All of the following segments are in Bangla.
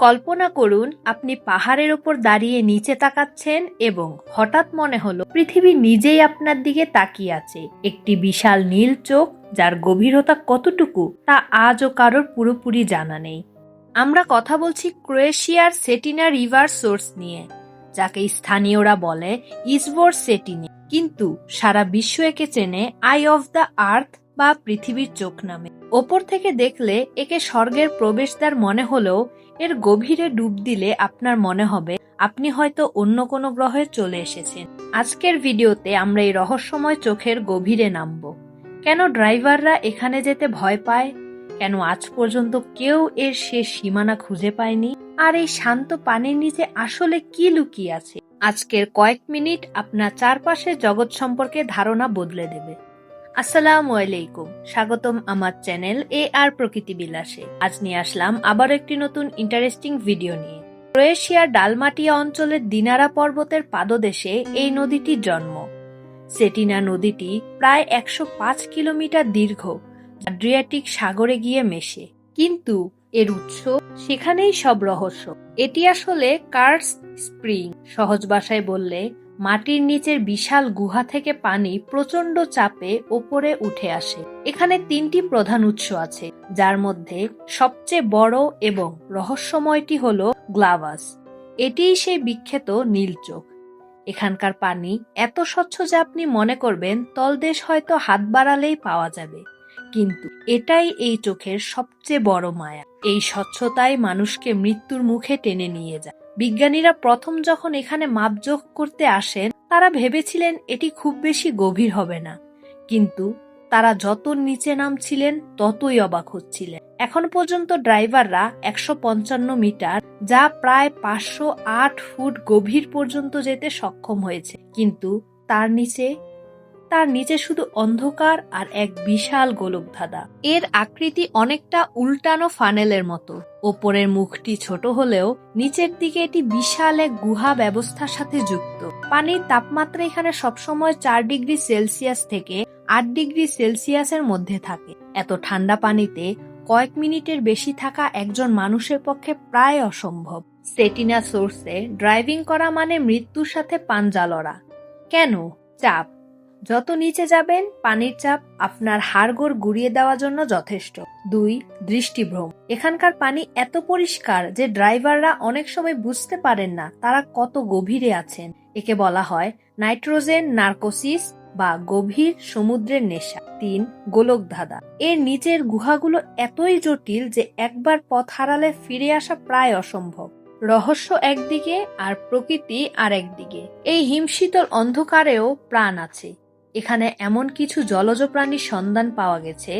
কল্পনা করুন আপনি পাহাড়ের ওপর দাঁড়িয়ে নিচে তাকাচ্ছেন এবং হঠাৎ মনে হলো পৃথিবী নিজেই আপনার দিকে তাকিয়ে আছে। একটি বিশাল নীল চোখ যার গভীরতা কতটুকু তা আজও কারোর পুরোপুরি জানা নেই। আমরা কথা বলছি ক্রোয়েশিয়ার সেটিনা রিভার সোর্স নিয়ে, যাকে স্থানীয়রা বলে ইজভর সেটিনে, কিন্তু সারা বিশ্ব একে চেনে আই অফ দ্য আর্থ বা পৃথিবীর চোখ নামে। ওপর থেকে দেখলে একে স্বর্গের প্রবেশদ্বার মনে হলেও এর গভীরে ডুব দিলে আপনার মনে হবে আপনি হয়তো অন্য কোনো গ্রহে চলে এসেছেন। আজকের ভিডিওতে আমরা এই রহস্যময় চোখের গভীরে নামব। কেন ড্রাইভাররা এখানে যেতে ভয় পায়, কেন আজ পর্যন্ত কেউ এর শেষ সীমানা খুঁজে পায়নি, আর এই শান্ত পানির নিচে আসলে কি লুকিয়ে আছে। আজকের কয়েক মিনিট আপনার চারপাশের জগৎ সম্পর্কে ধারণা বদলে দেবে। আসসালামু আলাইকুম, স্বাগতম আমার চ্যানেল আর প্রকৃতি বিলাসে। আজ নিয়ে আসলাম আবার একটি নতুন ইন্টারেস্টিং ভিডিও নিয়ে। ক্রোয়েশিয়ার ডালমাটিয়া অঞ্চলের দিনারা পর্বতের পাদদেশে এই নদীটির জন্ম। সেটিনা নদীটি প্রায় ১০৫ কিলোমিটার দীর্ঘ, আড্রিয়াটিক সাগরে গিয়ে মেশে। কিন্তু এর উৎস, সেখানেই সব রহস্য। এটি আসলে কার্স্ট স্প্রিং। সহজ ভাষায় বললে মাটির নিচের বিশাল গুহা থেকে পানি প্রচন্ড চাপে ওপরে উঠে আসে। এখানে ৩টি প্রধান উৎস আছে, যার মধ্যে সবচেয়ে বড় এবং রহস্যময়টি হল গ্লাভাস। এটিই সেই বিখ্যাত নীল চোখ। এখানকার পানি এত স্বচ্ছ যে আপনি মনে করবেন তলদেশ হয়তো হাত বাড়ালেই পাওয়া যাবে। কিন্তু এটাই এই চোখের সবচেয়ে বড় মায়া। এই স্বচ্ছতাই মানুষকে মৃত্যুর মুখে টেনে নিয়ে যায়। বিজ্ঞানীরা প্রথম যখন এখানে মাপজোক করতে আসেন, তারা ভেবেছিলেন এটি খুব বেশি গভীর হবে না, কিন্তু তারা যত নিচে নামছিলেন ততই অবাক হচ্ছিলেন। এখন পর্যন্ত ড্রাইভাররা ১৫৫ মিটার, যা প্রায় ৫০৮ ফুট গভীর পর্যন্ত যেতে সক্ষম হয়েছে, কিন্তু তার নিচে শুধু অন্ধকার আর এক বিশাল গোলকধাঁধা। এর আকৃতি অনেকটা উল্টানো ফানেলের মতো। ওপরের মুখটি ছোট হলেও নিচের দিকে এটি বিশাল এক গুহা ব্যবস্থার সাথে যুক্ত। পানির তাপমাত্রা এখানে সবসময় ৪ ডিগ্রি সেলসিয়াস থেকে ৮ ডিগ্রি সেলসিয়াসের মধ্যে থাকে। এত ঠান্ডা পানিতে কয়েক মিনিটের বেশি থাকা একজন মানুষের পক্ষে প্রায় অসম্ভব। সেটিনা সোর্সে ড্রাইভিং করা মানে মৃত্যুর সাথে পাঞ্জা লড়া। কেন? চাপ। যত নিচে যাবেন পানির চাপ আপনার হাড়গোড় গুড়িয়ে দেওয়ার জন্য যথেষ্ট। ২. দৃষ্টিভ্রম। এখানকার পানি এত পরিষ্কার যে ড্রাইভাররা অনেক সময় বুঝতে পারেন না তারা কত গভীরে আছেন। একে বলা হয় নাইট্রোজেন নার্কোসিস বা গভীর সমুদ্রের নেশা। ৩. গোলকধাঁধা। এর নিচের গুহাগুলো এতই জটিল যে একবার পথ হারালে ফিরে আসা প্রায় অসম্ভব। রহস্য একদিকে আর প্রকৃতি আর একদিকে। এই হিমশীতল অন্ধকারেও প্রাণ আছে। এখানে এমন কিছু জলজ প্রাণীর সন্ধান পাওয়া গেছে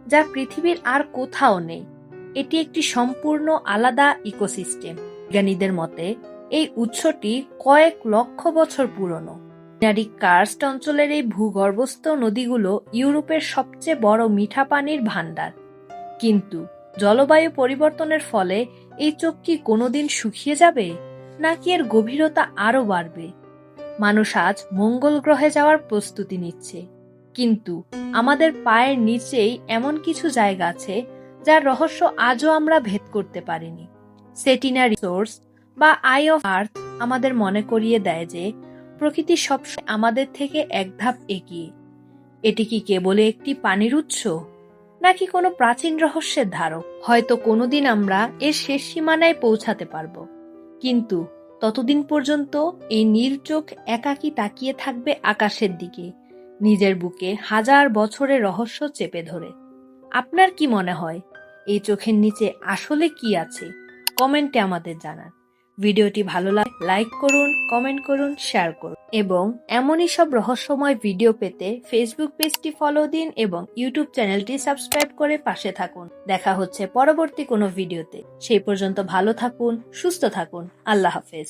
যা পৃথিবীর আর কোথাও নেই। এটি একটি সম্পূর্ণ আলাদা ইকোসিস্টেম। বিজ্ঞানীদের মতে এই উৎসটি কয়েক লক্ষ বছর পুরনো। কার্স্ট অঞ্চলের এই ভূগর্ভস্থ নদীগুলো ইউরোপের সবচেয়ে বড় মিঠা পানির ভান্ডার। কিন্তু জলবায়ু পরিবর্তনের ফলে এই চোখ কি কোনোদিন শুকিয়ে যাবে, নাকি এর গভীরতা আরো বাড়বে? মানুষ আজ মঙ্গল গ্রহে যাওয়ার প্রস্তুতি নিচ্ছে, কিন্তু আমাদের পায়ের নিচেই এমন কিছু জায়গা আছে যার রহস্য আজও আমরা ভেদ করতে পারিনি। সেটিনা রিসোর্স বা আই অফ আর্থ আমাদের মনে করিয়ে দেয় যে প্রকৃতি সবসময় আমাদের থেকে এক ধাপ এগিয়ে। এটি কি কেবল একটি পানির উৎস, নাকি কোনো প্রাচীন রহস্যের ধারক? হয়তো কোনোদিন আমরা এর শেষ সীমানায় পৌঁছাতে পারবো, কিন্তু ততদিন পর্যন্ত এই নীল চোখ একাকী তাকিয়ে থাকবে আকাশের দিকে, নিজের বুকে হাজার বছরের রহস্য চেপে ধরে। আপনার কি মনে হয় এই চোখের নিচে আসলে কি আছে? কমেন্টে আমাদের জানান। ভিডিওটি ভালো লাগে লাইক করুন, কমেন্ট করুন, শেয়ার করুন এবং এমনই সব রহস্যময় ভিডিও পেতে ফেসবুক পেজটি ফলো দিন এবং ইউটিউব চ্যানেলটি সাবস্ক্রাইব করে পাশে থাকুন। দেখা হচ্ছে পরবর্তী কোনো ভিডিওতে। সেই পর্যন্ত ভালো থাকুন, সুস্থ থাকুন। আল্লাহ হাফেজ।